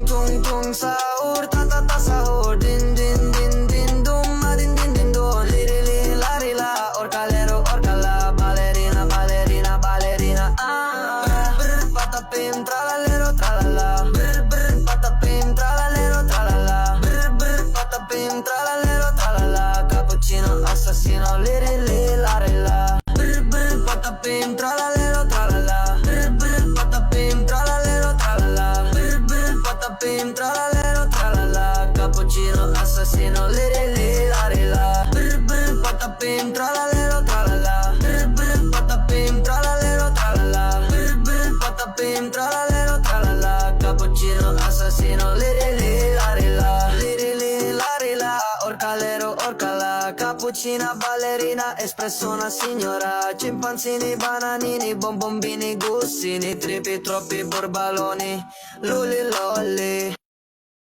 tung tung sahur, ta ta ta sahur, din din din din dum, ma din din din dum, li li li la li la, orcalero orcala, ballerina ballerina ballerina, brr patapim tralalero tralala, brr patapim tralalero tralala, brr patapim tralalero tralala, cappuccino assassino, li li li la li la, brr patapim tralalero tralala, brr patapim tralalero tralala, brr patapim tralalero tralala, cappuccino assassino, li li li la li la, brr patapim tralalero tralala, brr patapim tralalero tralala, brr patapim tralalero tralala, cappuccino assassino, li li li la li la, li li li la li la, orcalero orcala, cappuccina ballerina, espresso una signora, scimpanzini, bananini, bombombini, gussini, tripi, troppi borbaloni, luli lolli,